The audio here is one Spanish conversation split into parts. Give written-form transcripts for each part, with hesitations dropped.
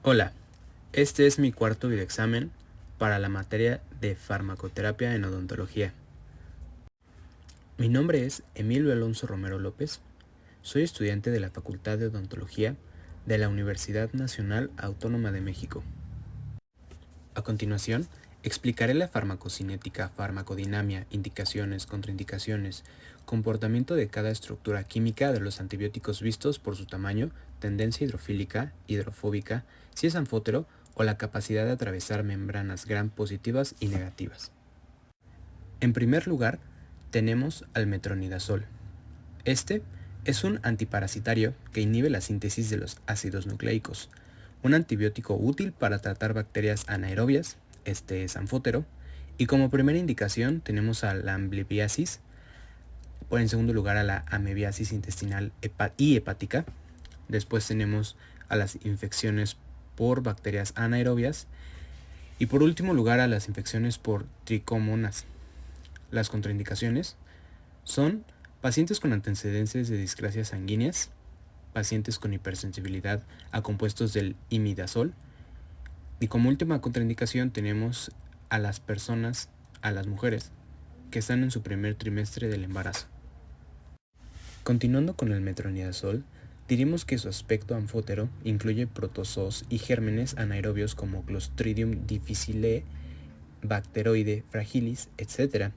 Hola, este es mi cuarto videoexamen para la materia de farmacoterapia en odontología. Mi nombre es Emilio Alonso Romero López, soy estudiante de la Facultad de Odontología de la Universidad Nacional Autónoma de México. A continuación, explicaré la farmacocinética, farmacodinamia, indicaciones, contraindicaciones, comportamiento de cada estructura química de los antibióticos vistos por su tamaño, tendencia hidrofílica, hidrofóbica, si es anfótero o la capacidad de atravesar membranas gram positivas y negativas. En primer lugar, tenemos al metronidazol. Este es un antiparasitario que inhibe la síntesis de los ácidos nucleicos, un antibiótico útil para tratar bacterias anaerobias, este es anfótero, y como primera indicación tenemos a la amblibiasis, o en segundo lugar a la amebiasis intestinal y hepática, después tenemos a las infecciones por bacterias anaerobias, y por último lugar a las infecciones por tricomonas. Las contraindicaciones son pacientes con antecedentes de discrasias sanguíneas, pacientes con hipersensibilidad a compuestos del imidazol, y como última contraindicación tenemos a las mujeres que están en su primer trimestre del embarazo. Continuando con el metronidazol, diremos que su aspecto anfótero incluye protozoos y gérmenes anaerobios como Clostridium difficile, Bacteroide fragilis, etc.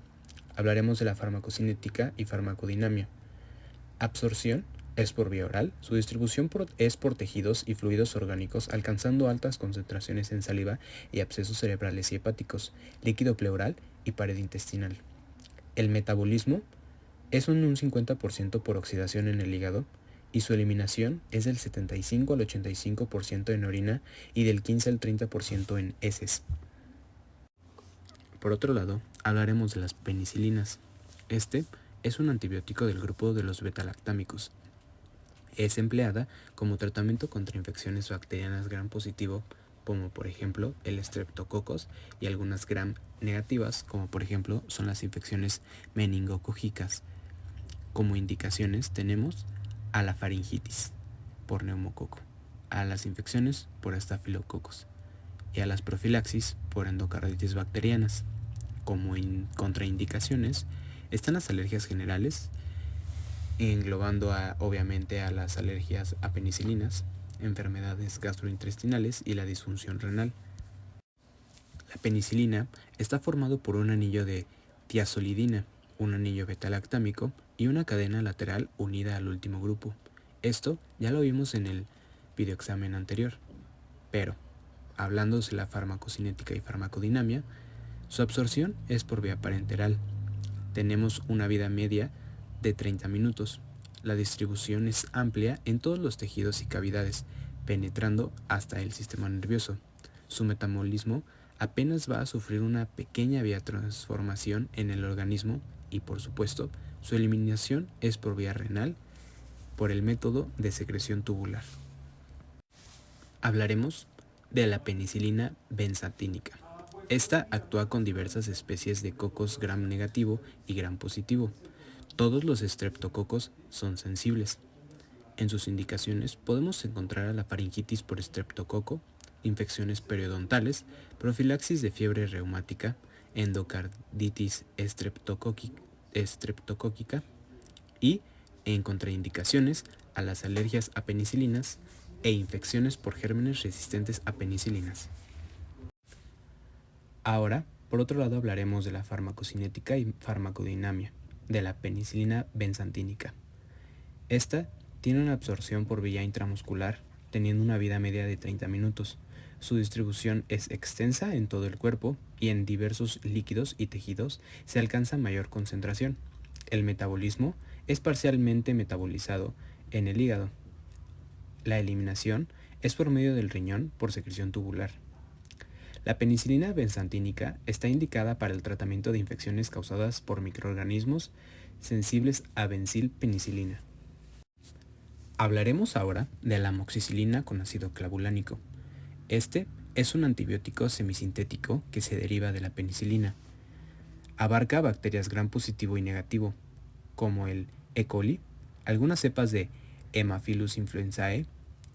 Hablaremos de la farmacocinética y farmacodinamia. Absorción es por vía oral, su distribución es por tejidos y fluidos orgánicos, alcanzando altas concentraciones en saliva y abscesos cerebrales y hepáticos, líquido pleural y pared intestinal. El metabolismo es un 50% por oxidación en el hígado y su eliminación es del 75 al 85% en orina y del 15 al 30% en heces. Por otro lado, hablaremos de las penicilinas. Este es un antibiótico del grupo de los betalactámicos. Es empleada como tratamiento contra infecciones bacterianas gram positivo, como por ejemplo el estreptococos, y algunas gram negativas, como por ejemplo son las infecciones meningocógicas. Como indicaciones tenemos a la faringitis por neumococo, a las infecciones por estafilococos y a las profilaxis por endocarditis bacterianas. Como contraindicaciones están las alergias generales, englobando obviamente a las alergias a penicilinas, enfermedades gastrointestinales y la disfunción renal. La penicilina está formado por un anillo de tiazolidina, un anillo betalactámico y una cadena lateral unida al último grupo. Esto ya lo vimos en el videoexamen anterior, pero hablando de la farmacocinética y farmacodinamia, su absorción es por vía parenteral. Tenemos una vida media de 30 minutos. La distribución es amplia en todos los tejidos y cavidades, penetrando hasta el sistema nervioso. Su metabolismo apenas va a sufrir una pequeña biotransformación en el organismo y, por supuesto, su eliminación es por vía renal por el método de secreción tubular. Hablaremos de la penicilina benzatínica. Esta actúa con diversas especies de cocos gram negativo y gram positivo. Todos los estreptococos son sensibles. En sus indicaciones podemos encontrar a la faringitis por estreptococo, infecciones periodontales, profilaxis de fiebre reumática, endocarditis estreptocóquica y, en contraindicaciones, a las alergias a penicilinas e infecciones por gérmenes resistentes a penicilinas. Ahora, por otro lado, hablaremos de la farmacocinética y farmacodinamia de la penicilina benzatínica. Esta tiene una absorción por vía intramuscular, teniendo una vida media de 30 minutos. Su distribución es extensa en todo el cuerpo y en diversos líquidos y tejidos se alcanza mayor concentración. El metabolismo es parcialmente metabolizado en el hígado. La eliminación es por medio del riñón por secreción tubular. La penicilina benzatínica está indicada para el tratamiento de infecciones causadas por microorganismos sensibles a bencilpenicilina. Hablaremos ahora de la amoxicilina con ácido clavulánico. Este es un antibiótico semisintético que se deriva de la penicilina. Abarca bacterias gram positivo y negativo, como el E. coli, algunas cepas de Haemophilus influenzae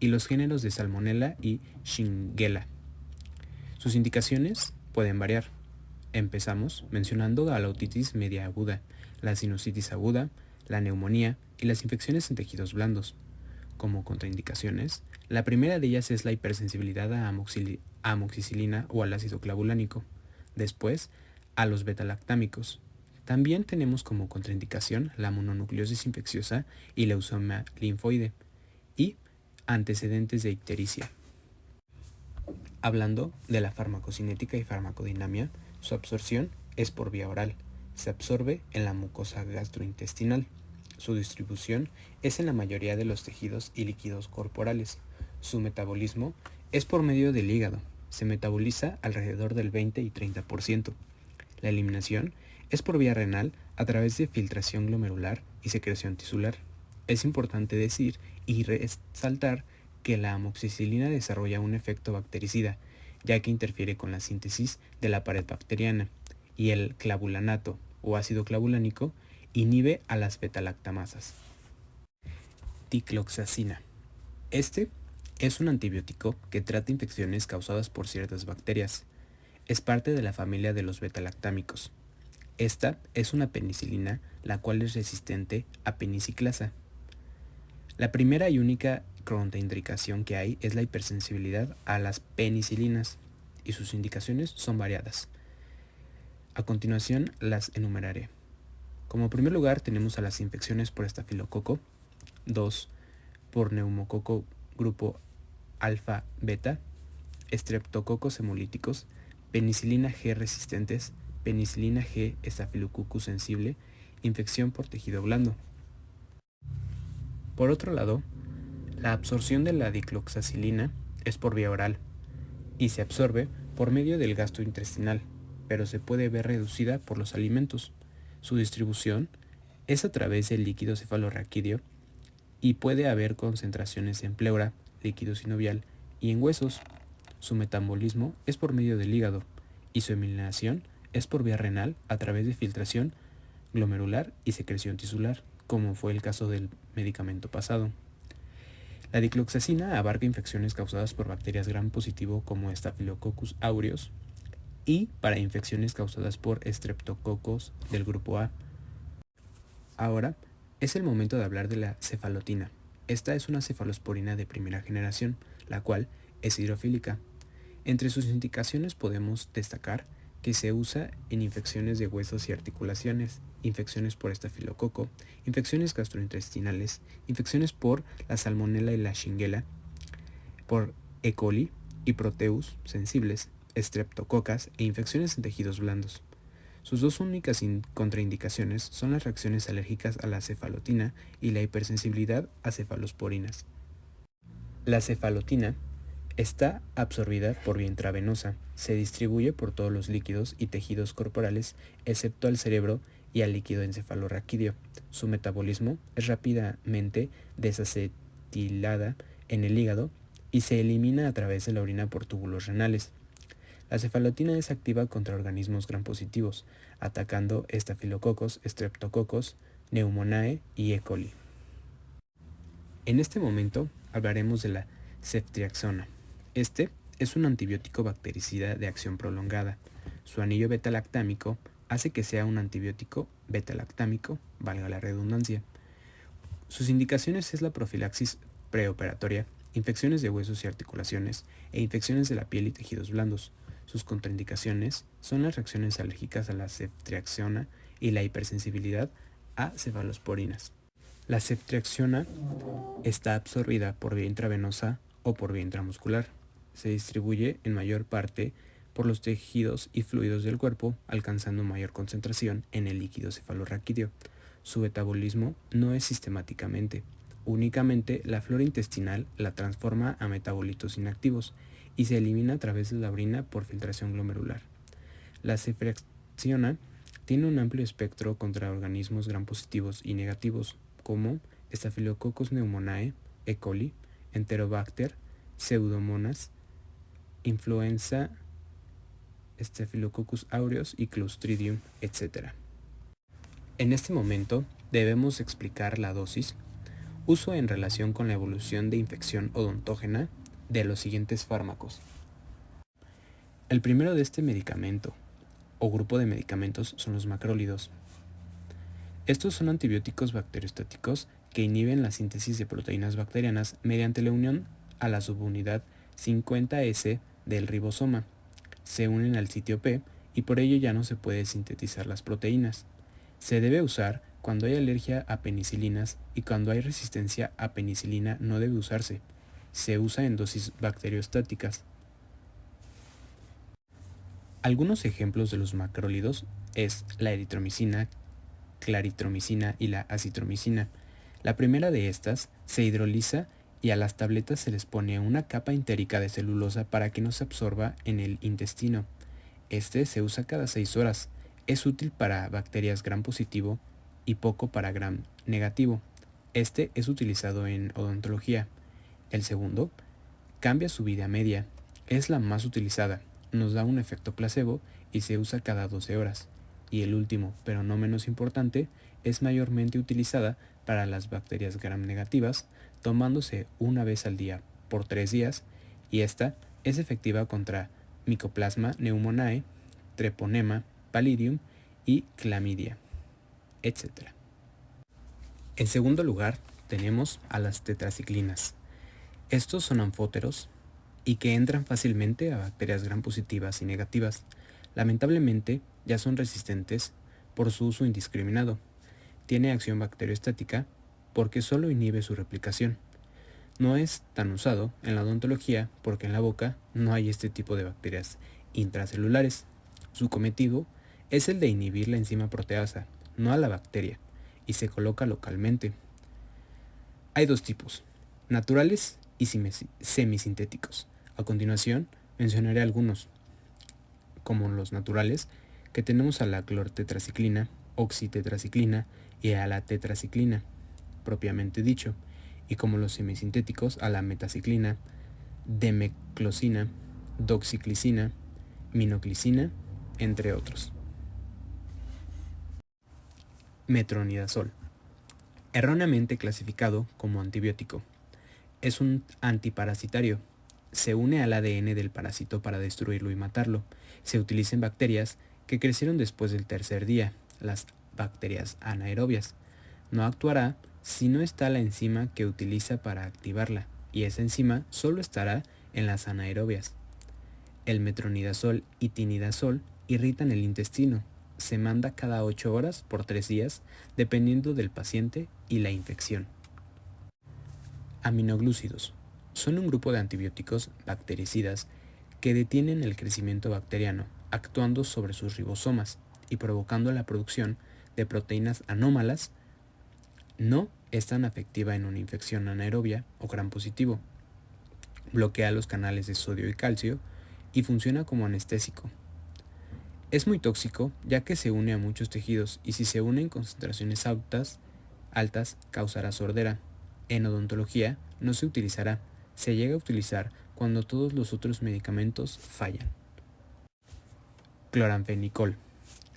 y los géneros de Salmonella y Shigella. Sus indicaciones pueden variar. Empezamos mencionando a la otitis media aguda, la sinusitis aguda, la neumonía y las infecciones en tejidos blandos. Como contraindicaciones, la primera de ellas es la hipersensibilidad a amoxicilina o al ácido clavulánico. Después, a los betalactámicos. También tenemos como contraindicación la mononucleosis infecciosa y leucemia linfoide y antecedentes de ictericia. Hablando de la farmacocinética y farmacodinamia, su absorción es por vía oral. Se absorbe en la mucosa gastrointestinal. Su distribución es en la mayoría de los tejidos y líquidos corporales. Su metabolismo es por medio del hígado. Se metaboliza alrededor del 20 y 30%. La eliminación es por vía renal a través de filtración glomerular y secreción tisular. Es importante decir y resaltar que la amoxicilina desarrolla un efecto bactericida, ya que interfiere con la síntesis de la pared bacteriana, y el clavulanato o ácido clavulánico inhibe a las betalactamasas. Dicloxacina. Este es un antibiótico que trata infecciones causadas por ciertas bacterias. Es parte de la familia de los betalactámicos. Esta es una penicilina la cual es resistente a peniciclasa. La primera y única contraindicación que hay es la hipersensibilidad a las penicilinas y sus indicaciones son variadas. A continuación las enumeraré. Como primer lugar tenemos a las infecciones por estafilococo, 2 por neumococo grupo alfa-beta, estreptococos hemolíticos, penicilina G resistentes, penicilina G estafilococcus sensible, infección por tejido blando. Por otro lado, la absorción de la dicloxacilina es por vía oral y se absorbe por medio del gastrointestinal, pero se puede ver reducida por los alimentos. Su distribución es a través del líquido cefalorraquídeo y puede haber concentraciones en pleura, líquido sinovial y en huesos. Su metabolismo es por medio del hígado y su eliminación es por vía renal a través de filtración glomerular y secreción tisular, como fue el caso del medicamento pasado. La dicloxacina abarca infecciones causadas por bacterias gram positivo como Staphylococcus aureus y para infecciones causadas por Streptococcus del grupo A. Ahora es el momento de hablar de la cefalotina. Esta es una cefalosporina de primera generación, la cual es hidrofílica. Entre sus indicaciones podemos destacar que se usa en infecciones de huesos y articulaciones, infecciones por estafilococo, infecciones gastrointestinales, infecciones por la salmonella y la shigella, por E. coli y proteus sensibles, estreptococas e infecciones en tejidos blandos. Sus dos únicas contraindicaciones son las reacciones alérgicas a la cefalotina y la hipersensibilidad a cefalosporinas. La cefalotina está absorbida por vía intravenosa, se distribuye por todos los líquidos y tejidos corporales excepto al cerebro y al líquido encefalorraquídeo. Su metabolismo es rápidamente desacetilada en el hígado y se elimina a través de la orina por túbulos renales. La cefalotina es activa contra organismos gram positivos, atacando estafilococos, streptococos, neumonae y E. coli. En este momento hablaremos de la ceftriaxona. Este es un antibiótico bactericida de acción prolongada. Su anillo betalactámico hace que sea un antibiótico betalactámico, valga la redundancia. Sus indicaciones es la profilaxis preoperatoria, infecciones de huesos y articulaciones e infecciones de la piel y tejidos blandos. Sus contraindicaciones son las reacciones alérgicas a la ceftriaxona y la hipersensibilidad a cefalosporinas. La ceftriaxona está absorbida por vía intravenosa o por vía intramuscular. Se distribuye en mayor parte por los tejidos y fluidos del cuerpo, alcanzando mayor concentración en el líquido cefalorraquídeo. Su metabolismo no es sistemáticamente. Únicamente la flora intestinal la transforma a metabolitos inactivos y se elimina a través de la orina por filtración glomerular. La ceftriaxona tiene un amplio espectro contra organismos gram positivos y negativos como Staphylococcus pneumoniae, E. coli, Enterobacter, Pseudomonas, influenza, Staphylococcus aureus y Clostridium, etc. En este momento debemos explicar la dosis Uso en relación con la evolución de infección odontógena de los siguientes fármacos. El primero de este medicamento o grupo de medicamentos son los macrólidos. Estos son antibióticos bacteriostáticos que inhiben la síntesis de proteínas bacterianas mediante la unión a la subunidad 50S del ribosoma. Se unen al sitio P y por ello ya no se puede sintetizar las proteínas. Se debe usar cuando hay alergia a penicilinas y cuando hay resistencia a penicilina no debe usarse. Se usa en dosis bacteriostáticas. Algunos ejemplos de los macrólidos es la eritromicina, claritromicina y la acitromicina. La primera de estas se hidroliza y a las tabletas se les pone una capa entérica de celulosa para que no se absorba en el intestino. Este se usa cada 6 horas. Es útil para bacterias gram positivo y poco para gram negativo. Este es utilizado en odontología. El segundo cambia su vida media. Es la más utilizada. Nos da un efecto placebo y se usa cada 12 horas. Y el último, pero no menos importante, es mayormente utilizada para las bacterias gram negativas, tomándose una vez al día por 3 días, y esta es efectiva contra Mycoplasma pneumoniae, Treponema pallidum y clamidia, etc. En segundo lugar, tenemos a las tetraciclinas. Estos son anfóteros y que entran fácilmente a bacterias gram positivas y negativas. Lamentablemente, ya son resistentes por su uso indiscriminado. Tiene acción bacteriostática porque solo inhibe su replicación. No es tan usado en la odontología porque en la boca no hay este tipo de bacterias intracelulares. Su cometido es el de inhibir la enzima proteasa, no a la bacteria, y se coloca localmente. Hay dos tipos, naturales y semisintéticos. A continuación, mencionaré algunos, como los naturales, que tenemos a la clortetraciclina, oxitetraciclina y a la tetraciclina, propiamente dicho, y como los semisintéticos a la metaciclina, demeclocina, doxiclicina, minoclicina, entre otros. Metronidazol. Erróneamente clasificado como antibiótico. Es un antiparasitario. Se une al ADN del parásito para destruirlo y matarlo. Se utiliza en bacterias que crecieron después del tercer día, las bacterias anaerobias. No actuará si no está la enzima que utiliza para activarla, y esa enzima solo estará en las anaerobias. El metronidazol y tinidazol irritan el intestino. Se manda cada 8 horas por 3 días, dependiendo del paciente y la infección. Aminoglúcidos. Son un grupo de antibióticos bactericidas que detienen el crecimiento bacteriano, actuando sobre sus ribosomas y provocando la producción de proteínas anómalas. No es tan efectiva en una infección anaerobia o gram positivo. Bloquea los canales de sodio y calcio y funciona como anestésico. Es muy tóxico ya que se une a muchos tejidos y si se une en concentraciones altas causará sordera. En odontología no se utilizará. Se llega a utilizar cuando todos los otros medicamentos fallan. Cloranfenicol.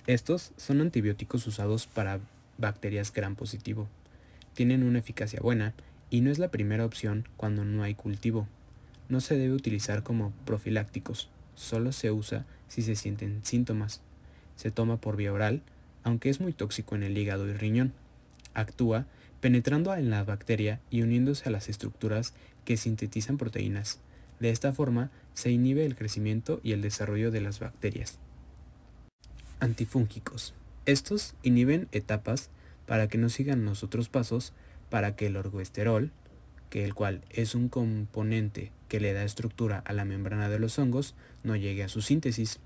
Estos son antibióticos usados para bacterias gram positivo. Tienen una eficacia buena y no es la primera opción cuando no hay cultivo. No se debe utilizar como profilácticos. Solo se usa si se sienten síntomas. Se toma por vía oral, aunque es muy tóxico en el hígado y riñón. Actúa penetrando en la bacteria y uniéndose a las estructuras que sintetizan proteínas. De esta forma, se inhibe el crecimiento y el desarrollo de las bacterias. Antifúngicos. Estos inhiben etapas para que no sigan los otros pasos para que el orgoesterol, que el cual es un componente que le da estructura a la membrana de los hongos, no llegue a su síntesis.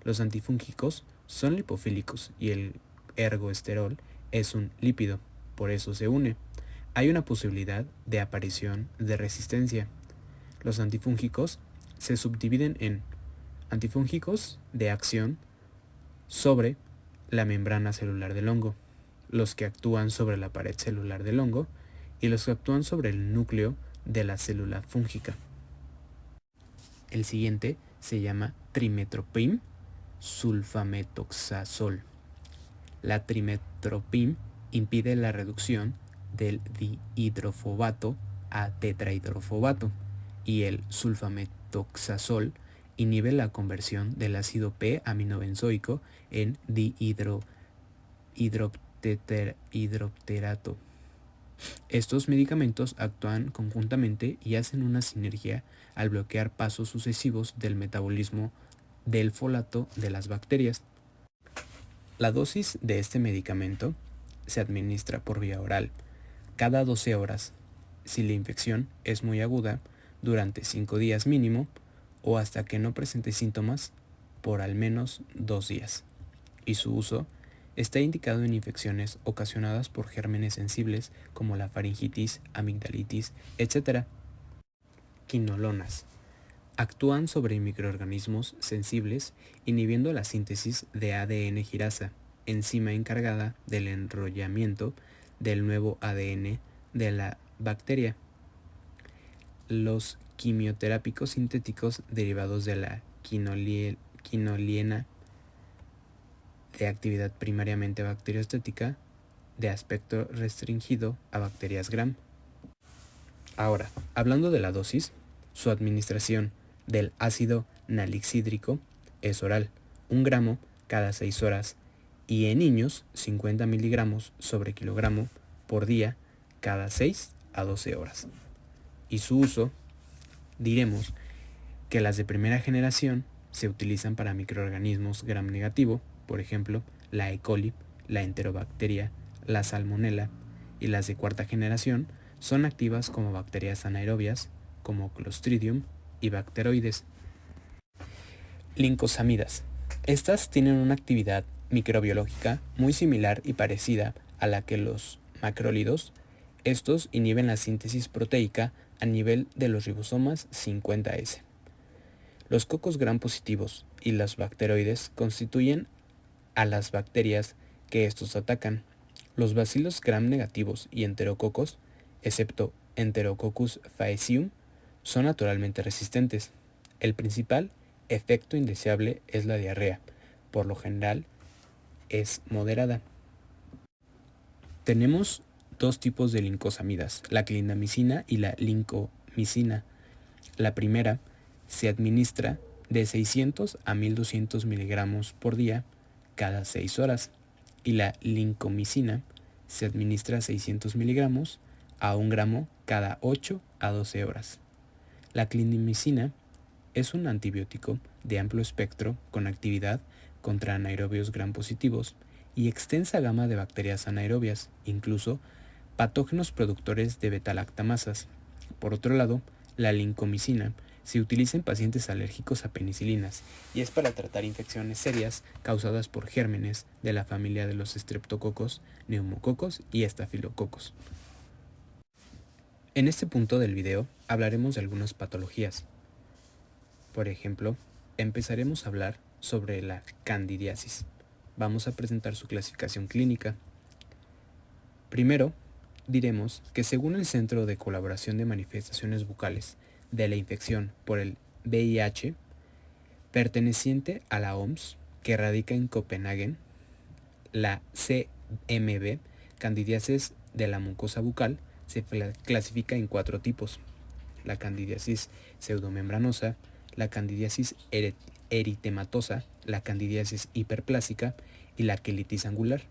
Los antifúngicos son lipofílicos y el ergoesterol es un lípido, por eso se une. Hay una posibilidad de aparición de resistencia. Los antifúngicos se subdividen en antifúngicos de acción sobre la membrana celular del hongo, los que actúan sobre la pared celular del hongo y los que actúan sobre el núcleo de la célula fúngica. El siguiente se llama trimetoprim sulfametoxazol. La trimetoprim impide la reducción del dihidrofobato a tetrahidrofobato, y el sulfametoxazol inhibe la conversión del ácido P-aminobenzoico en dihidropterato. Estos medicamentos actúan conjuntamente y hacen una sinergia al bloquear pasos sucesivos del metabolismo del folato de las bacterias. La dosis de este medicamento se administra por vía oral cada 12 horas, si la infección es muy aguda, durante 5 días mínimo, o hasta que no presente síntomas por al menos 2 días. Y su uso está indicado en infecciones ocasionadas por gérmenes sensibles como la faringitis, amigdalitis, etc. Quinolonas. Actúan sobre microorganismos sensibles inhibiendo la síntesis de ADN girasa, enzima encargada del enrollamiento del nuevo ADN de la bacteria. Los quimioterápicos sintéticos derivados de la quinoliena de actividad primariamente bacteriostática, de aspecto restringido a bacterias Gram. Ahora, hablando de la dosis, su administración del ácido nalixídrico es oral, 1 gramo cada 6 horas, y en niños 50 miligramos sobre kilogramo por día cada 6 a 12 horas. Y su uso, diremos que las de primera generación se utilizan para microorganismos gram negativo, por ejemplo, la E. coli, la enterobacteria, la salmonella, y las de cuarta generación son activas como bacterias anaerobias, como Clostridium y bacteroides. Lincosamidas. Estas tienen una actividad microbiológica muy similar y parecida a la que los macrólidos. Estos inhiben la síntesis proteica a nivel de los ribosomas 50S. Los cocos gram positivos y los bacteroides constituyen a las bacterias que estos atacan. Los bacilos gram negativos y enterococos, excepto Enterococcus faecium, son naturalmente resistentes. El principal efecto indeseable es la diarrea. Por lo general es moderada. Tenemos dos tipos de lincosamidas, la clindamicina y la lincomicina. La primera se administra de 600 a 1200 miligramos por día cada 6 horas, y la lincomicina se administra 600 miligramos a 1 gramo cada 8 a 12 horas. La clindamicina es un antibiótico de amplio espectro con actividad contra anaerobios gram positivos y extensa gama de bacterias anaerobias, incluso patógenos productores de beta-lactamasas. Por otro lado, la lincomicina se utiliza en pacientes alérgicos a penicilinas y es para tratar infecciones serias causadas por gérmenes de la familia de los estreptococos, neumococos y estafilococos. En este punto del video hablaremos de algunas patologías. Por ejemplo, empezaremos a hablar sobre la candidiasis. Vamos a presentar su clasificación clínica. Primero, diremos que según el Centro de Colaboración de Manifestaciones Bucales de la Infección por el VIH, perteneciente a la OMS, que radica en Copenhague, la CMB, candidiasis de la mucosa bucal, se clasifica en 4 tipos: la candidiasis pseudomembranosa, la candidiasis eritematosa, la candidiasis hiperplásica y la quelitis angular.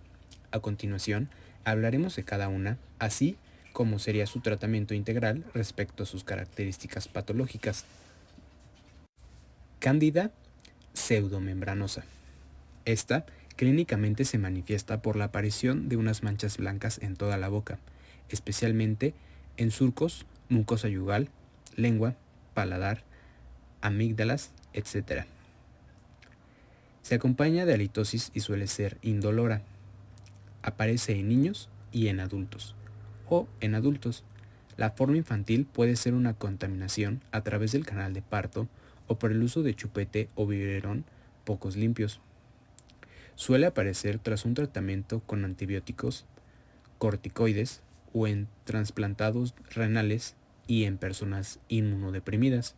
A continuación, hablaremos de cada una, así como sería su tratamiento integral respecto a sus características patológicas. Cándida pseudomembranosa. Esta clínicamente se manifiesta por la aparición de unas manchas blancas en toda la boca, especialmente en surcos, mucosa yugal, lengua, paladar, amígdalas, etc. Se acompaña de halitosis y suele ser indolora. Aparece en niños y en adultos. La forma infantil puede ser una contaminación a través del canal de parto o por el uso de chupete o biberón pocos limpios. Suele aparecer tras un tratamiento con antibióticos, corticoides o en trasplantados renales y en personas inmunodeprimidas.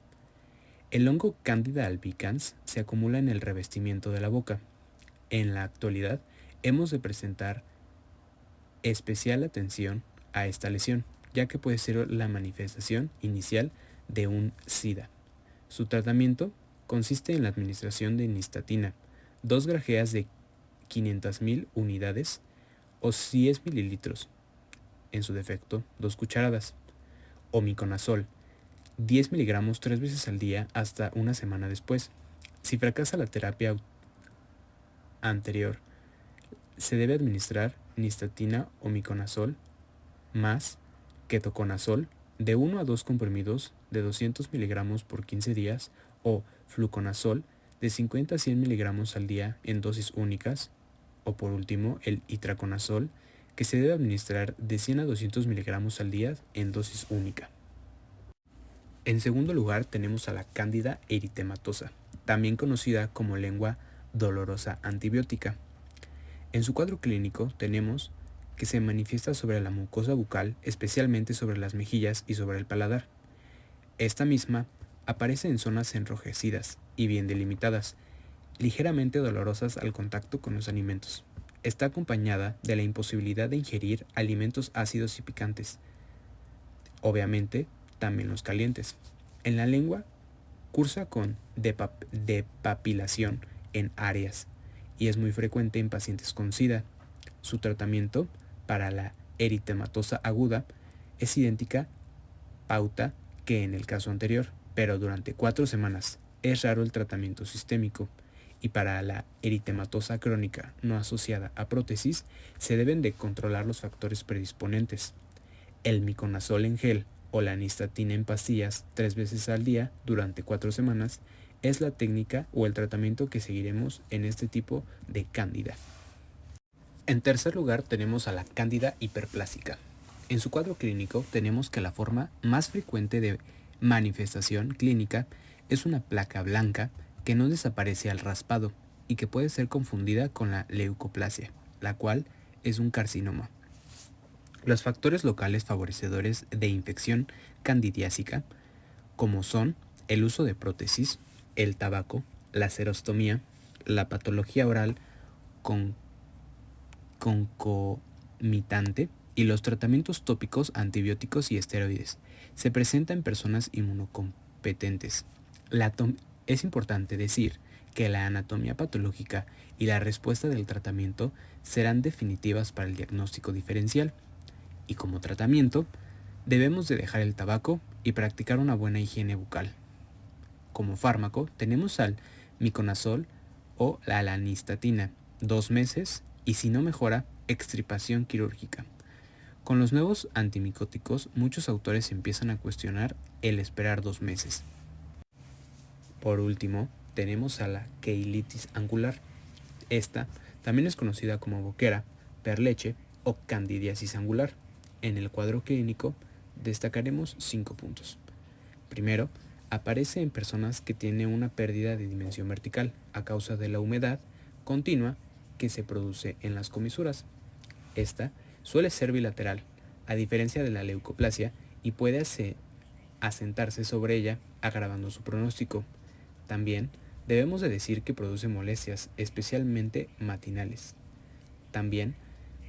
El hongo Candida albicans se acumula en el revestimiento de la boca. En la actualidad, hemos de presentar especial atención a esta lesión, ya que puede ser la manifestación inicial de un SIDA. Su tratamiento consiste en la administración de nistatina, 2 grajeas de 500.000 unidades o 10 mililitros, en su defecto 2 cucharadas, o miconazol, 10 miligramos 3 veces al día hasta una semana después. Si fracasa la terapia anterior, se debe administrar nistatina o miconazol más ketoconazol de 1 a 2 comprimidos de 200 miligramos por 15 días o fluconazol de 50 a 100 miligramos al día en dosis únicas, o por último el itraconazol, que se debe administrar de 100 a 200 miligramos al día en dosis única. En segundo lugar tenemos a la cándida eritematosa, también conocida como lengua dolorosa antibiótica. En su cuadro clínico tenemos que se manifiesta sobre la mucosa bucal, especialmente sobre las mejillas y sobre el paladar. Esta misma aparece en zonas enrojecidas y bien delimitadas, ligeramente dolorosas al contacto con los alimentos. Está acompañada de la imposibilidad de ingerir alimentos ácidos y picantes. Obviamente, también los calientes. En la lengua cursa con depapilación en áreas y es muy frecuente en pacientes con SIDA. Su tratamiento para la eritematosa aguda es idéntica pauta que en el caso anterior, pero durante 4 semanas. Es raro el tratamiento sistémico, y para la eritematosa crónica no asociada a prótesis se deben de controlar los factores predisponentes. El miconazol en gel o la nistatina en pastillas 3 veces al día durante 4 semanas es la técnica o el tratamiento que seguiremos en este tipo de cándida. En tercer lugar tenemos a la cándida hiperplásica. En su cuadro clínico tenemos que la forma más frecuente de manifestación clínica es una placa blanca que no desaparece al raspado y que puede ser confundida con la leucoplasia, la cual es un carcinoma. Los factores locales favorecedores de infección candidiásica, como son el uso de prótesis, el tabaco, la serostomía, la patología oral concomitante y los tratamientos tópicos, antibióticos y esteroides. Se presenta en personas inmunocompetentes. Es importante decir que la anatomía patológica y la respuesta del tratamiento serán definitivas para el diagnóstico diferencial. Y como tratamiento, debemos de dejar el tabaco y practicar una buena higiene bucal. Como fármaco, tenemos al miconazol o la nistatina, 2 meses, y si no mejora, extirpación quirúrgica. Con los nuevos antimicóticos, muchos autores empiezan a cuestionar el esperar 2 meses. Por último, tenemos a la queilitis angular. Esta también es conocida como boquera, perleche o candidiasis angular. En el cuadro clínico destacaremos 5 puntos. Primero, aparece en personas que tienen una pérdida de dimensión vertical a causa de la humedad continua que se produce en las comisuras. Esta suele ser bilateral, a diferencia de la leucoplasia, y puede asentarse sobre ella, agravando su pronóstico. También debemos de decir que produce molestias, especialmente matinales. También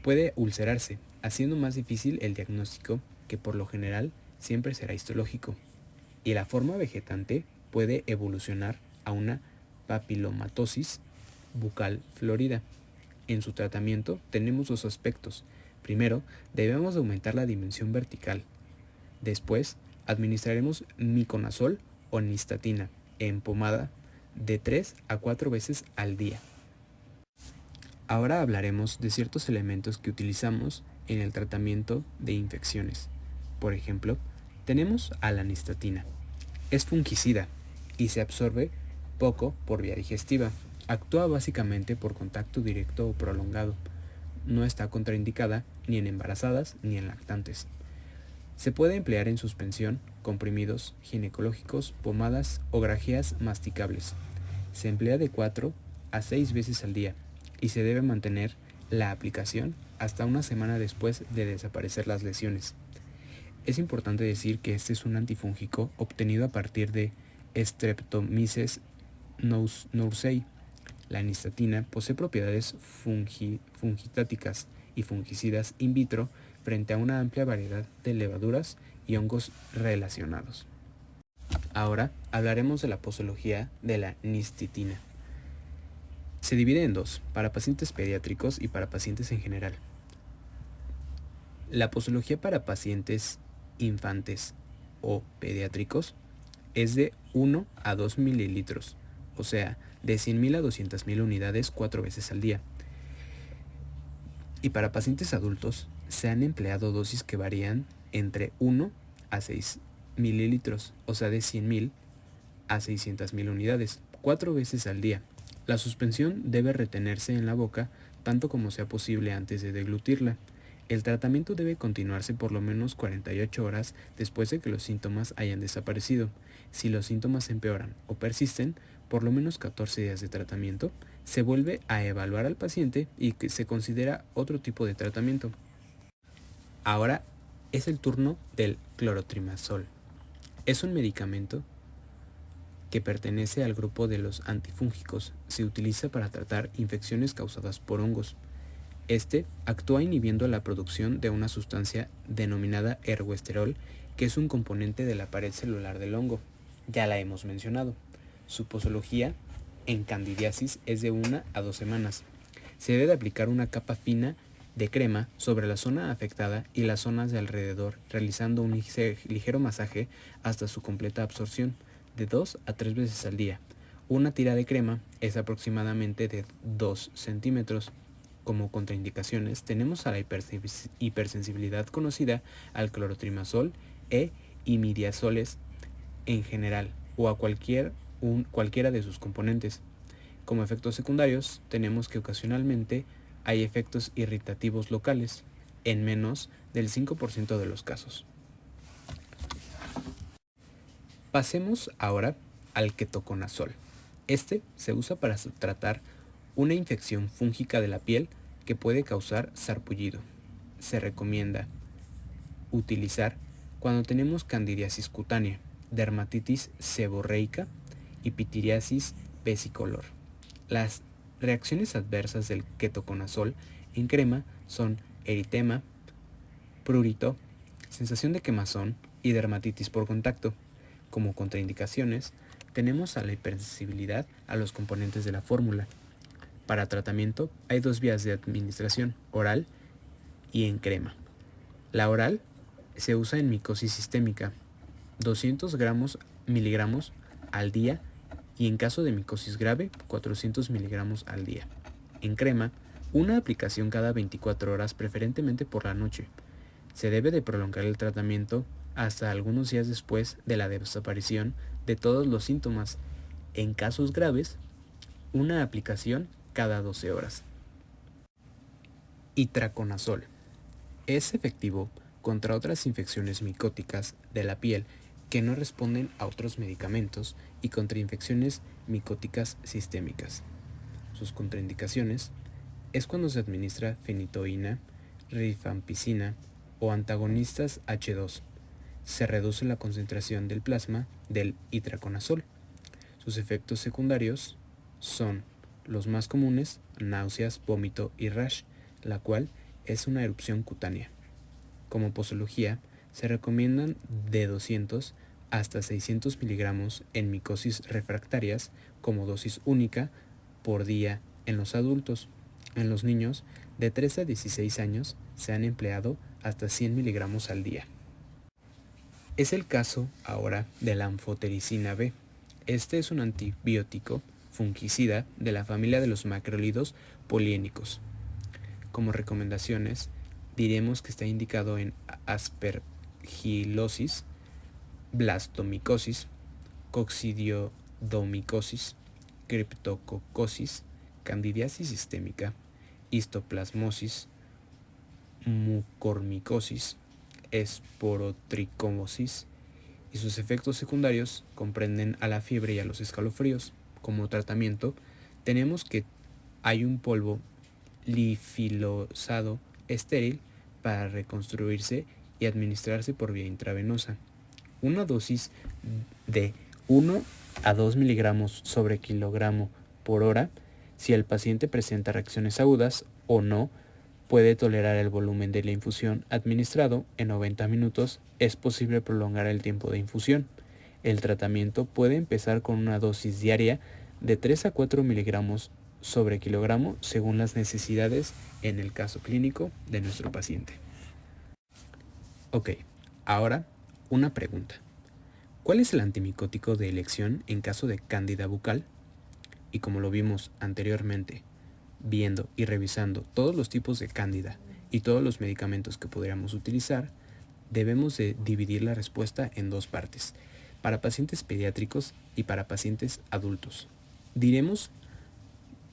puede ulcerarse, haciendo más difícil el diagnóstico, que por lo general siempre será histológico. Y la forma vegetante puede evolucionar a una papilomatosis bucal florida. En su tratamiento tenemos 2 aspectos. Primero, debemos aumentar la dimensión vertical. Después, administraremos miconazol o nistatina en pomada de 3 a 4 veces al día. Ahora hablaremos de ciertos elementos que utilizamos en el tratamiento de infecciones. Por ejemplo, tenemos a la nistatina. Es fungicida y se absorbe poco por vía digestiva. Actúa básicamente por contacto directo o prolongado. No está contraindicada ni en embarazadas ni en lactantes. Se puede emplear en suspensión, comprimidos ginecológicos, pomadas o grajeas masticables. Se emplea de 4 a 6 veces al día y se debe mantener la aplicación hasta una semana después de desaparecer las lesiones. Es importante decir que este es un antifúngico obtenido a partir de Streptomyces nourei. La nistatina posee propiedades fungitáticas y fungicidas in vitro frente a una amplia variedad de levaduras y hongos relacionados. Ahora hablaremos de la posología de la nistitina. Se divide en dos, para pacientes pediátricos y para pacientes en general. La posología para pacientes infantes o pediátricos es de 1 a 2 mililitros, o sea, de 100.000 a 200.000 unidades 4 veces al día. Y para pacientes adultos se han empleado dosis que varían entre 1 a 6 mililitros, o sea, de 100.000 a 600.000 unidades, 4 veces al día. La suspensión debe retenerse en la boca tanto como sea posible antes de deglutirla. El tratamiento debe continuarse por lo menos 48 horas después de que los síntomas hayan desaparecido. Si los síntomas empeoran o persisten, por lo menos 14 días de tratamiento, se vuelve a evaluar al paciente y que se considera otro tipo de tratamiento. Ahora es el turno del clorotrimazol. Es un medicamento que pertenece al grupo de los antifúngicos. Se utiliza para tratar infecciones causadas por hongos. Este actúa inhibiendo la producción de una sustancia denominada ergosterol, que es un componente de la pared celular del hongo. Ya la hemos mencionado. Su posología en candidiasis es de 1 a 2 semanas. Se debe de aplicar una capa fina de crema sobre la zona afectada y las zonas de alrededor, realizando un ligero masaje hasta su completa absorción, de 2 a 3 veces al día. Una tira de crema es aproximadamente de 2 centímetros. Como contraindicaciones tenemos a la hipersensibilidad conocida al clorotrimazol e imidazoles en general o a cualquiera de sus componentes. Como efectos secundarios tenemos que ocasionalmente hay efectos irritativos locales en menos del 5% de los casos. Pasemos ahora al ketoconazol. Este se usa para tratar una infección fúngica de la piel que puede causar sarpullido. Se recomienda utilizar cuando tenemos candidiasis cutánea, dermatitis seborreica y pitiriasis vesicolor. Las reacciones adversas del ketoconazol en crema son eritema, prurito, sensación de quemazón y dermatitis por contacto. Como contraindicaciones, tenemos a la hipersensibilidad a los componentes de la fórmula. Para tratamiento hay 2 vías de administración, oral y en crema. La oral se usa en micosis sistémica, 200 miligramos al día, y en caso de micosis grave, 400 miligramos al día. En crema, una aplicación cada 24 horas, preferentemente por la noche. Se debe de prolongar el tratamiento hasta algunos días después de la desaparición de todos los síntomas. En casos graves, una aplicación cada 12 horas. Itraconazol. Es efectivo contra otras infecciones micóticas de la piel que no responden a otros medicamentos y contra infecciones micóticas sistémicas. Sus contraindicaciones es cuando se administra fenitoína, rifampicina o antagonistas H2. Se reduce la concentración del plasma del itraconazol. Sus efectos secundarios son los más comunes: náuseas, vómito y rash, la cual es una erupción cutánea. Como posología, se recomiendan de 200 hasta 600 miligramos en micosis refractarias como dosis única por día en los adultos. En los niños de 3 a 16 años se han empleado hasta 100 miligramos al día. Es el caso ahora de la anfotericina B. Este es un antibiótico fungicida de la familia de los macrólidos poliénicos. Como recomendaciones, diremos que está indicado en aspergilosis, blastomicosis, coccidioidomicosis, criptococosis, candidiasis sistémica, histoplasmosis, mucormicosis, esporotricomosis, y sus efectos secundarios comprenden a la fiebre y a los escalofríos. Como tratamiento, tenemos que hay un polvo lifilosado estéril para reconstruirse y administrarse por vía intravenosa. Una dosis de 1 a 2 miligramos sobre kilogramo por hora si el paciente presenta reacciones agudas o no puede tolerar el volumen de la infusión administrado en 90 minutos, es posible prolongar el tiempo de infusión. El tratamiento puede empezar con una dosis diaria de 3 a 4 miligramos sobre kilogramo según las necesidades en el caso clínico de nuestro paciente. Ok, ahora una pregunta. ¿Cuál es el antimicótico de elección en caso de cándida bucal? Y como lo vimos anteriormente, viendo y revisando todos los tipos de cándida y todos los medicamentos que podríamos utilizar, debemos de dividir la respuesta en dos partes, para pacientes pediátricos y para pacientes adultos. Diremos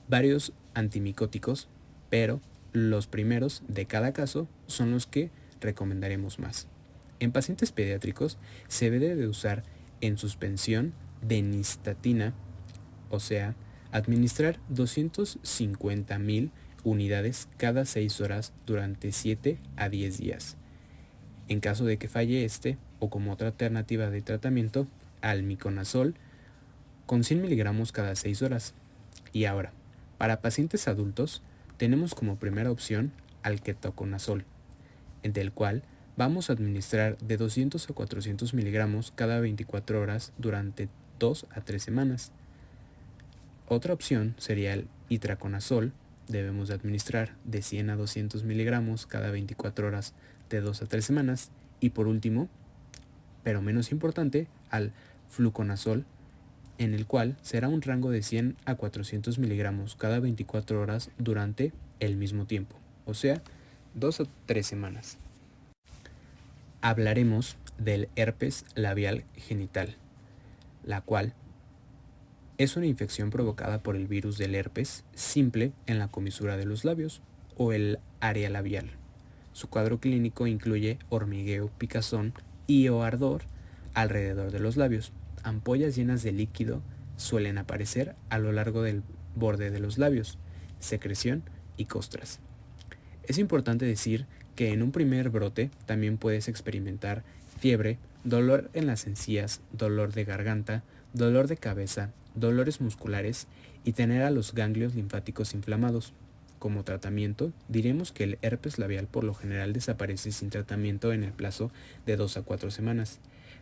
varios antimicóticos, pero los primeros de cada caso son los que recomendaremos más. En pacientes pediátricos se debe de usar en suspensión de nystatina, o sea, administrar 250,000 unidades cada 6 horas durante 7 a 10 días. En caso de que falle o como otra alternativa de tratamiento, al miconazol con 100 miligramos cada 6 horas. Y ahora, para pacientes adultos, tenemos como primera opción al ketoconazol, del cual vamos a administrar de 200 a 400 miligramos cada 24 horas durante 2 a 3 semanas. Otra opción sería el itraconazol, debemos de administrar de 100 a 200 miligramos cada 24 horas de 2 a 3 semanas. Y por último, pero menos importante, al fluconazol, en el cual será un rango de 100 a 400 miligramos cada 24 horas durante el mismo tiempo, o sea, 2 a 3 semanas. Hablaremos del herpes labial genital, la cual es una infección provocada por el virus del herpes simple en la comisura de los labios o el área labial. Su cuadro clínico incluye hormigueo, picazón y o ardor alrededor de los labios. Ampollas llenas de líquido suelen aparecer a lo largo del borde de los labios, secreción y costras. Es importante decir que en un primer brote también puedes experimentar fiebre, dolor en las encías, dolor de garganta, dolor de cabeza, dolores musculares y tener a los ganglios linfáticos inflamados. Como tratamiento, diremos que el herpes labial por lo general desaparece sin tratamiento en el plazo de 2 a 4 semanas.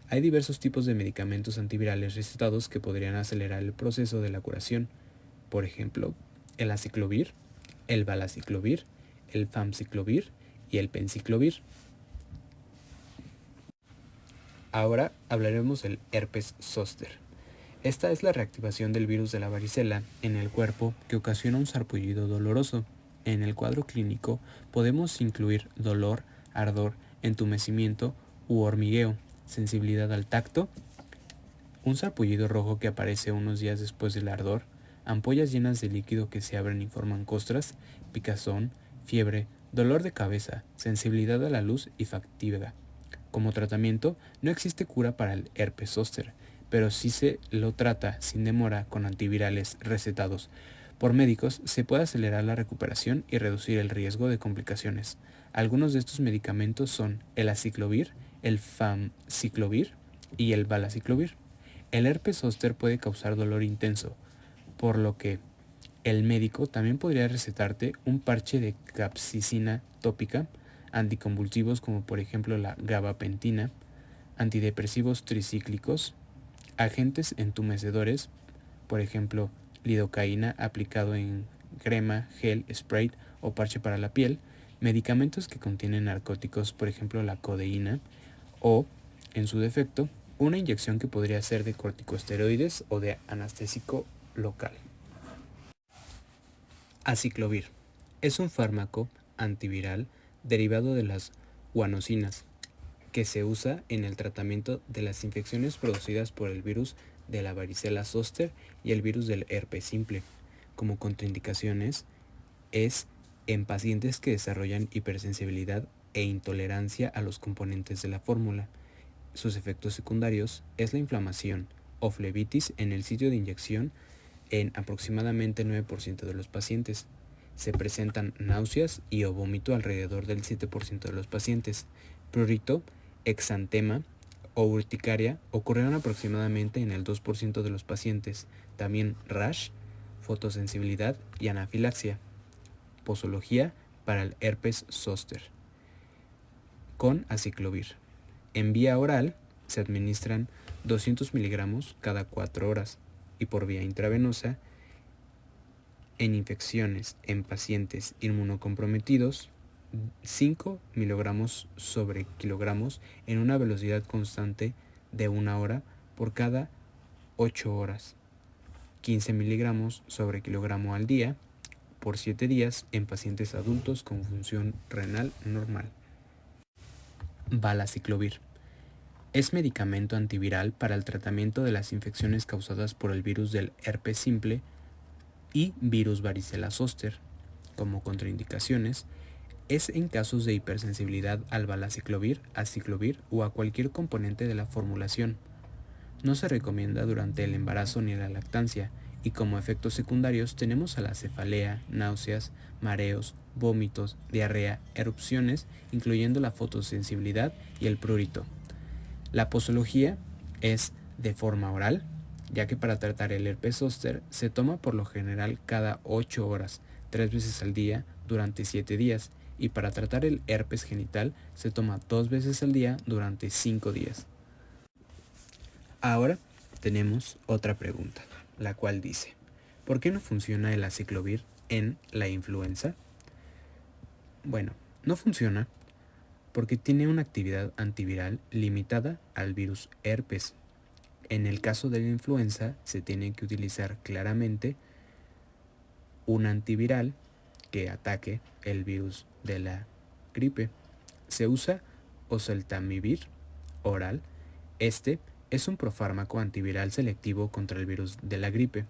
Hay diversos tipos de medicamentos antivirales recetados que podrían acelerar el proceso de la curación. Por ejemplo, el aciclovir, el valaciclovir, el famciclovir y el penciclovir. Ahora hablaremos del herpes zóster. Esta es la reactivación del virus de la varicela en el cuerpo que ocasiona un sarpullido doloroso. En el cuadro clínico podemos incluir dolor, ardor, entumecimiento u hormigueo, sensibilidad al tacto, un sarpullido rojo que aparece unos días después del ardor, ampollas llenas de líquido que se abren y forman costras, picazón, fiebre, dolor de cabeza, sensibilidad a la luz y fatiga. Como tratamiento, no existe cura para el herpes zóster, pero si se lo trata sin demora con antivirales recetados por médicos, se puede acelerar la recuperación y reducir el riesgo de complicaciones. Algunos de estos medicamentos son el aciclovir, el famciclovir y el valaciclovir. El herpes zóster puede causar dolor intenso, por lo que el médico también podría recetarte un parche de capsicina tópica, anticonvulsivos como por ejemplo la gabapentina, antidepresivos tricíclicos, agentes entumecedores, por ejemplo, lidocaína aplicado en crema, gel, spray o parche para la piel, medicamentos que contienen narcóticos, por ejemplo, la codeína, o, en su defecto, una inyección que podría ser de corticosteroides o de anestésico local. Aciclovir es un fármaco antiviral derivado de las guanosinas, que se usa en el tratamiento de las infecciones producidas por el virus de la varicela zóster y el virus del herpes simple. Como contraindicaciones es en pacientes que desarrollan hipersensibilidad e intolerancia a los componentes de la fórmula. Sus efectos secundarios es la inflamación o flebitis en el sitio de inyección en aproximadamente 9% de los pacientes. Se presentan náuseas y o vómito alrededor del 7% de los pacientes. Prurito, exantema o urticaria ocurrieron aproximadamente en el 2% de los pacientes. También rash, fotosensibilidad y anafilaxia. Posología para el herpes zóster con aciclovir. En vía oral se administran 200 miligramos cada 4 horas y por vía intravenosa en infecciones en pacientes inmunocomprometidos 5 miligramos sobre kilogramos en una velocidad constante de 1 hora por cada 8 horas. 15 miligramos sobre kilogramo al día por 7 días en pacientes adultos con función renal normal. Valaciclovir. Es medicamento antiviral para el tratamiento de las infecciones causadas por el virus del herpes simple y virus varicela zóster. Como contraindicaciones, es en casos de hipersensibilidad al valaciclovir, aciclovir o a cualquier componente de la formulación. No se recomienda durante el embarazo ni la lactancia, y como efectos secundarios tenemos a la cefalea, náuseas, mareos, vómitos, diarrea, erupciones, incluyendo la fotosensibilidad y el prurito. La posología es de forma oral, ya que para tratar el herpes zóster se toma por lo general cada 8 horas, 3 veces al día durante 7 días, y para tratar el herpes genital se toma 2 veces al día durante 5 días. Ahora tenemos otra pregunta, la cual dice, ¿por qué no funciona el aciclovir en la influenza? Bueno, no funciona porque tiene una actividad antiviral limitada al virus herpes. En el caso de la influenza se tiene que utilizar claramente un antiviral que ataque el virus de la gripe. Se usa oseltamivir oral. Este es un profármaco antiviral selectivo contra el virus de la gripe.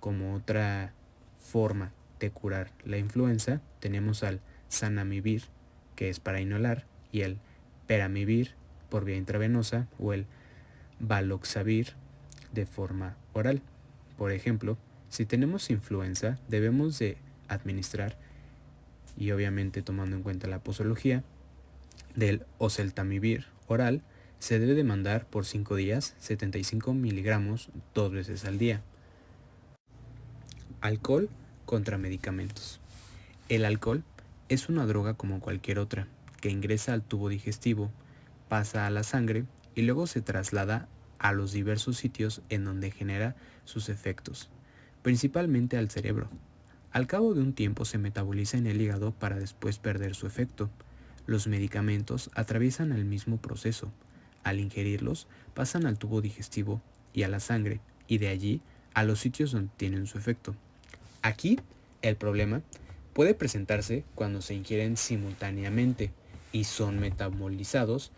Como otra forma de curar la influenza, tenemos al zanamivir, que es para inhalar, y el peramivir por vía intravenosa o el baloxavir de forma oral. Por ejemplo, si tenemos influenza, debemos de administrar, y obviamente tomando en cuenta la posología, del oseltamivir oral, se debe de mandar por 5 días 75 miligramos 2 veces al día. Alcohol contra medicamentos. El alcohol es una droga como cualquier otra, que ingresa al tubo digestivo, pasa a la sangre y luego se traslada a los diversos sitios en donde genera sus efectos, principalmente al cerebro. Al cabo de un tiempo se metaboliza en el hígado para después perder su efecto. Los medicamentos atraviesan el mismo proceso. Al ingerirlos, pasan al tubo digestivo y a la sangre, y de allí a los sitios donde tienen su efecto. Aquí, el problema puede presentarse cuando se ingieren simultáneamente y son metabolizados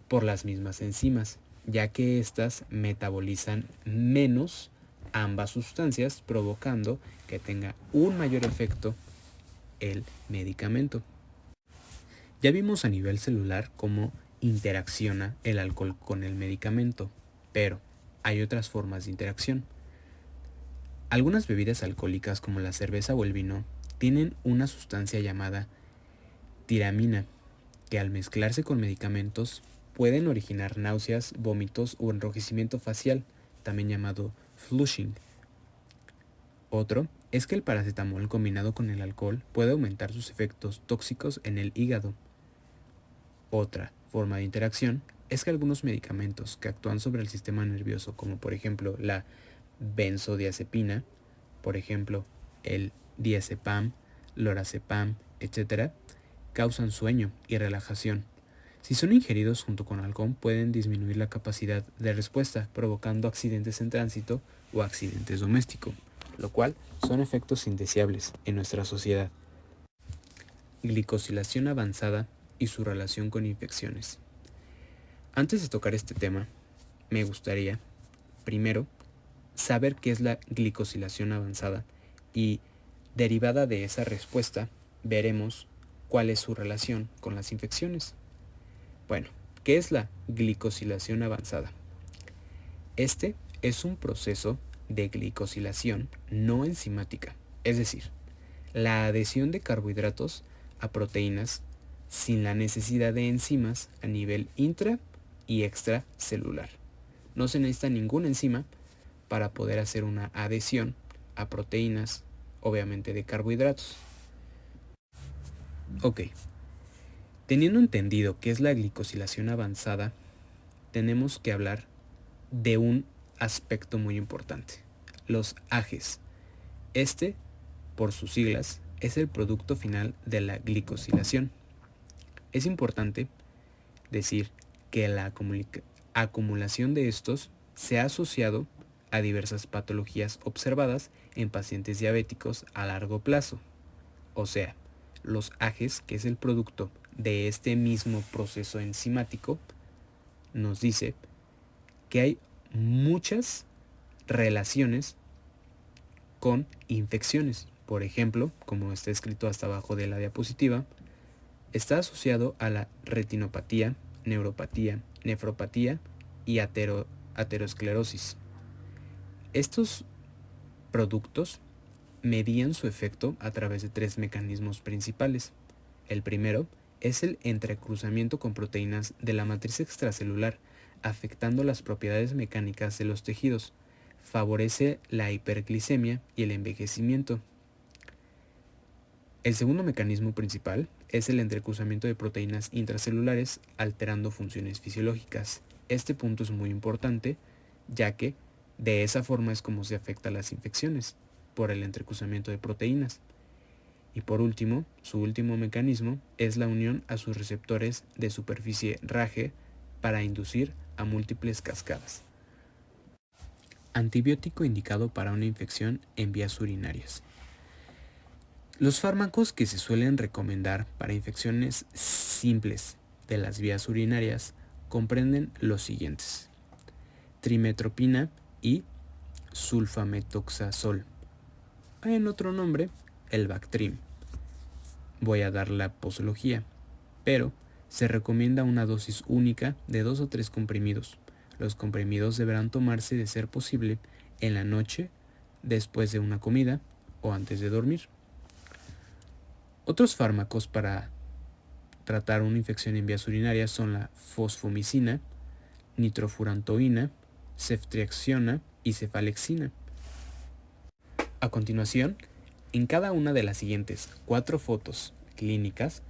por las mismas enzimas, ya que éstas metabolizan menos ambas sustancias, provocando que tenga un mayor efecto el medicamento. Ya vimos a nivel celular cómo interacciona el alcohol con el medicamento, pero hay otras formas de interacción. Algunas bebidas alcohólicas como la cerveza o el vino tienen una sustancia llamada tiramina, que al mezclarse con medicamentos pueden originar náuseas, vómitos o enrojecimiento facial, también llamado flushing. Otro es que el paracetamol combinado con el alcohol puede aumentar sus efectos tóxicos en el hígado. Otra forma de interacción es que algunos medicamentos que actúan sobre el sistema nervioso, como por ejemplo la benzodiazepina, por ejemplo el diazepam, lorazepam, etc., causan sueño y relajación. Si son ingeridos junto con alcohol, pueden disminuir la capacidad de respuesta, provocando accidentes en tránsito o accidentes domésticos, lo cual son efectos indeseables en nuestra sociedad. Glicosilación avanzada y su relación con infecciones. Antes de tocar este tema, me gustaría, primero, saber qué es la glicosilación avanzada y, derivada de esa respuesta, veremos cuál es su relación con las infecciones. Bueno, ¿qué es la glicosilación avanzada? Este es un proceso de glicosilación no enzimática, es decir, la adhesión de carbohidratos a proteínas sin la necesidad de enzimas a nivel intra y extracelular. No se necesita ninguna enzima para poder hacer una adhesión a proteínas, obviamente de carbohidratos. Ok, teniendo entendido qué es la glicosilación avanzada, tenemos que hablar de un aspecto muy importante, los AGEs. Este, por sus siglas, es el producto final de la glicosilación. Es importante decir que la acumulación de estos se ha asociado a diversas patologías observadas en pacientes diabéticos a largo plazo. O sea, los AGEs, que es el producto de este mismo proceso enzimático, nos dice que hay muchas relaciones con infecciones. Por ejemplo, como está escrito hasta abajo de la diapositiva, está asociado a la retinopatía, neuropatía, nefropatía y aterosclerosis. Estos productos medían su efecto a través de 3 mecanismos principales. El primero es el entrecruzamiento con proteínas de la matriz extracelular, afectando las propiedades mecánicas de los tejidos. Favorece la hiperglicemia y el envejecimiento. El segundo mecanismo principal es el entrecruzamiento de proteínas intracelulares, alterando funciones fisiológicas. Este punto es muy importante, ya que de esa forma es como se afectan las infecciones, por el entrecruzamiento de proteínas. Y por último, su último mecanismo es la unión a sus receptores de superficie RAGE para inducir a múltiples cascadas. Antibiótico indicado para una infección en vías urinarias. Los fármacos que se suelen recomendar para infecciones simples de las vías urinarias comprenden los siguientes: trimetopina y sulfametoxazol. En otro nombre, el Bactrim. Voy a dar la posología, pero se recomienda una dosis única de 2 o 3 comprimidos. Los comprimidos deberán tomarse, de ser posible, en la noche, después de una comida o antes de dormir. Otros fármacos para tratar una infección en vías urinarias son la fosfomicina, nitrofurantoína, ceftriaxona y cefalexina. A continuación, en cada una de las siguientes 4 fotos clínicas,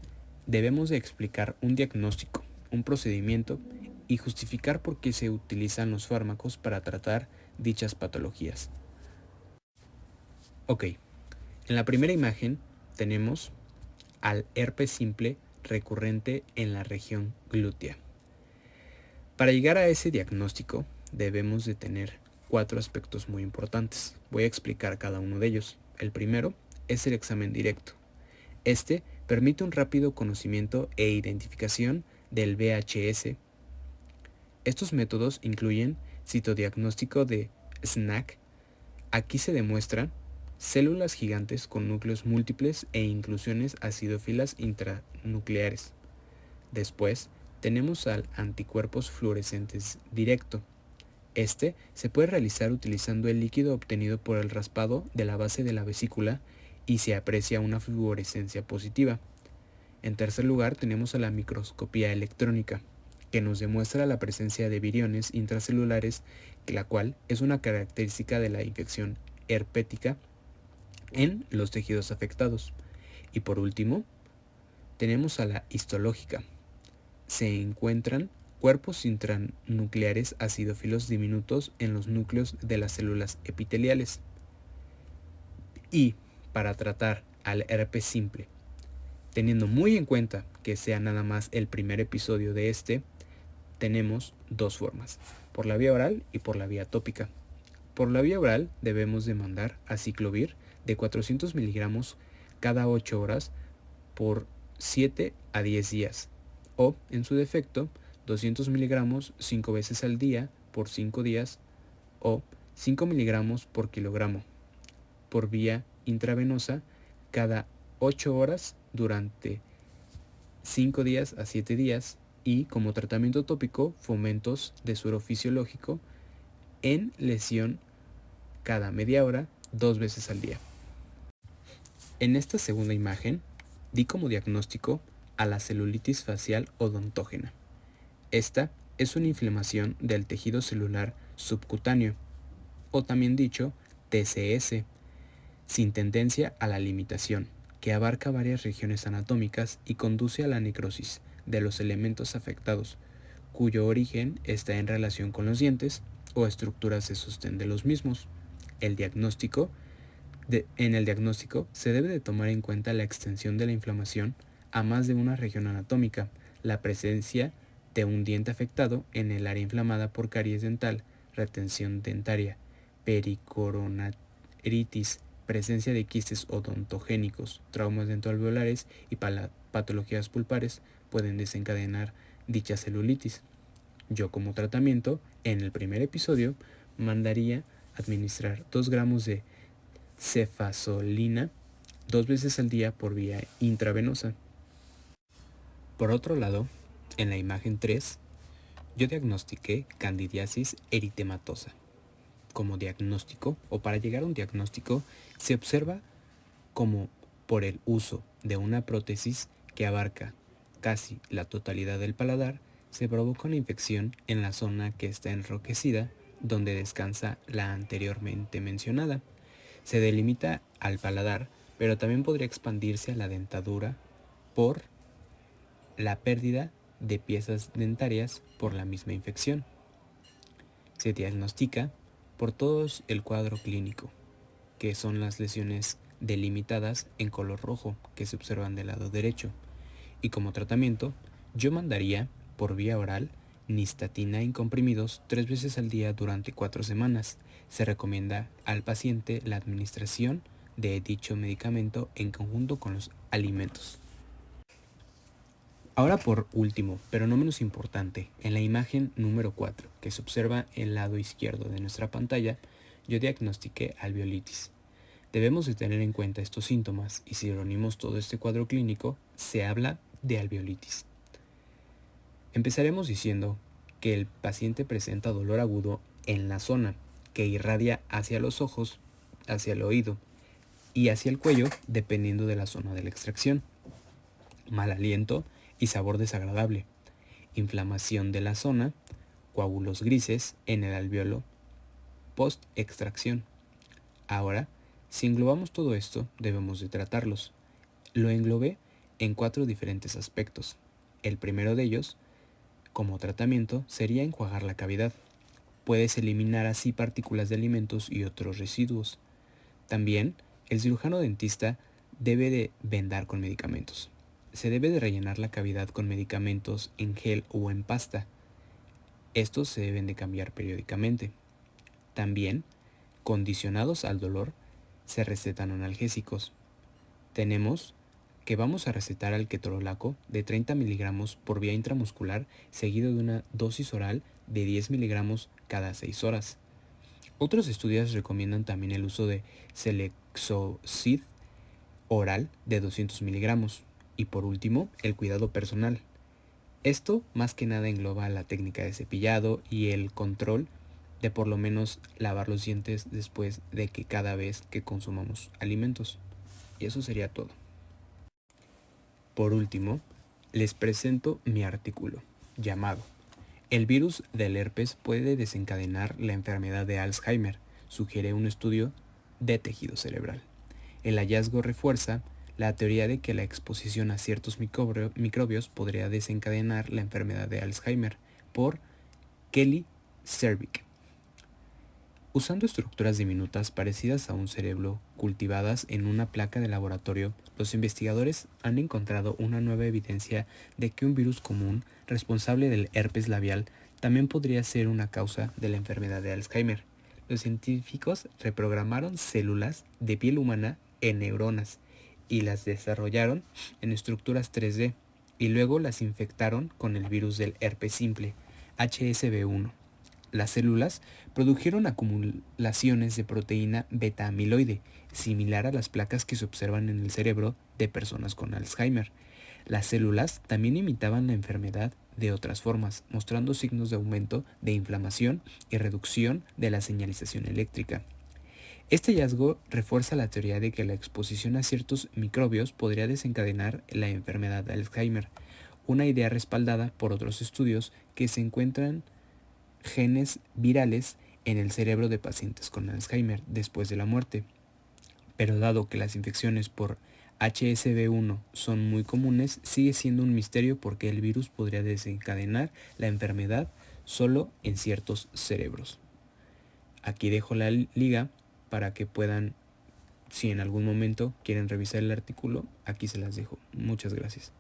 debemos de explicar un diagnóstico, un procedimiento y justificar por qué se utilizan los fármacos para tratar dichas patologías. Ok, en la primera imagen tenemos al herpes simple recurrente en la región glútea. Para llegar a ese diagnóstico debemos de tener 4 aspectos muy importantes. Voy a explicar cada uno de ellos. El primero es el examen directo. Este permite un rápido conocimiento e identificación del VHS. Estos métodos incluyen citodiagnóstico de SNAC. Aquí se demuestran células gigantes con núcleos múltiples e inclusiones acidófilas intranucleares. Después tenemos al anticuerpos fluorescentes directo. Este se puede realizar utilizando el líquido obtenido por el raspado de la base de la vesícula y se aprecia una fluorescencia positiva. En tercer lugar tenemos a la microscopía electrónica, que nos demuestra la presencia de viriones intracelulares, la cual es una característica de la infección herpética en los tejidos afectados. Y por último, tenemos a la histológica. Se encuentran cuerpos intranucleares acidófilos diminutos en los núcleos de las células epiteliales. Y para tratar al herpes simple, teniendo muy en cuenta que sea nada más el primer episodio de este, tenemos 2 formas, por la vía oral y por la vía tópica. Por la vía oral debemos de mandar aciclovir de 400 miligramos cada 8 horas por 7 a 10 días, o en su defecto 200 miligramos 5 veces al día por 5 días, o 5 miligramos por kilogramo por vía intravenosa cada 8 horas durante 5 días a 7 días, y como tratamiento tópico fomentos de suero fisiológico en lesión cada media hora 2 veces al día. En esta segunda imagen di como diagnóstico a la celulitis facial odontógena. Esta es una inflamación del tejido celular subcutáneo, o también dicho TCS, sin tendencia a la limitación, que abarca varias regiones anatómicas y conduce a la necrosis de los elementos afectados, cuyo origen está en relación con los dientes o estructuras de sostén de los mismos. En el diagnóstico se debe de tomar en cuenta la extensión de la inflamación a más de una región anatómica, la presencia de un diente afectado en el área inflamada por caries dental, retención dentaria, pericoronaritis, presencia de quistes odontogénicos, traumas dentoalveolares y patologías pulpares pueden desencadenar dicha celulitis. Yo como tratamiento, en el primer episodio, mandaría administrar 2 gramos de cefazolina 2 veces al día por vía intravenosa. Por otro lado, en la imagen 3, yo diagnostiqué candidiasis eritematosa. Como diagnóstico, o para llegar a un diagnóstico, se observa como por el uso de una prótesis que abarca casi la totalidad del paladar, se provoca una infección en la zona que está enrojecida, donde descansa la anteriormente mencionada. Se delimita al paladar, pero también podría expandirse a la dentadura por la pérdida de piezas dentarias por la misma infección. Se diagnostica por todo el cuadro clínico, que son las lesiones delimitadas en color rojo que se observan del lado derecho. Y como tratamiento, yo mandaría por vía oral nistatina en comprimidos 3 veces al día durante 4 semanas. Se recomienda al paciente la administración de dicho medicamento en conjunto con los alimentos. Ahora por último, pero no menos importante, en la imagen número 4, que se observa en el lado izquierdo de nuestra pantalla, yo diagnostiqué alveolitis. Debemos de tener en cuenta estos síntomas y si reunimos todo este cuadro clínico, se habla de alveolitis. Empezaremos diciendo que el paciente presenta dolor agudo en la zona que irradia hacia los ojos, hacia el oído y hacia el cuello dependiendo de la zona de la extracción. Mal aliento y sabor desagradable. Inflamación de la zona, coágulos grises en el alveolo post-extracción. Ahora, si englobamos todo esto, debemos de tratarlos. Lo englobé en 4 diferentes aspectos. El primero de ellos, como tratamiento, sería enjuagar la cavidad. Puedes eliminar así partículas de alimentos y otros residuos. También, el cirujano dentista debe de vendar con medicamentos. Se debe de rellenar la cavidad con medicamentos en gel o en pasta. Estos se deben de cambiar periódicamente. También, condicionados al dolor, se recetan analgésicos. Tenemos que vamos a recetar al ketorolaco de 30 miligramos por vía intramuscular seguido de una dosis oral de 10 miligramos cada 6 horas. Otros estudios recomiendan también el uso de Celecoxib oral de 200 miligramos. Y por último, el cuidado personal. Esto más que nada engloba la técnica de cepillado y el control de por lo menos lavar los dientes después de que cada vez que consumamos alimentos. Y eso sería todo. Por último, les presento mi artículo, llamado "El virus del herpes puede desencadenar la enfermedad de Alzheimer", sugiere un estudio de tejido cerebral. El hallazgo refuerza la teoría de que la exposición a ciertos microbios podría desencadenar la enfermedad de Alzheimer, por Kelly Servick. Usando estructuras diminutas parecidas a un cerebro cultivadas en una placa de laboratorio, los investigadores han encontrado una nueva evidencia de que un virus común responsable del herpes labial también podría ser una causa de la enfermedad de Alzheimer. Los científicos reprogramaron células de piel humana en neuronas y las desarrollaron en estructuras 3D y luego las infectaron con el virus del herpes simple, HSV1. Las células produjeron acumulaciones de proteína beta-amiloide, similar a las placas que se observan en el cerebro de personas con Alzheimer. Las células también imitaban la enfermedad de otras formas, mostrando signos de aumento de inflamación y reducción de la señalización eléctrica. Este hallazgo refuerza la teoría de que la exposición a ciertos microbios podría desencadenar la enfermedad de Alzheimer, una idea respaldada por otros estudios que se encuentran genes virales en el cerebro de pacientes con Alzheimer después de la muerte. Pero dado que las infecciones por HSV1 son muy comunes, sigue siendo un misterio porque el virus podría desencadenar la enfermedad solo en ciertos cerebros. Aquí dejo la liga para que puedan, si en algún momento quieren revisar el artículo, aquí se las dejo. Muchas gracias.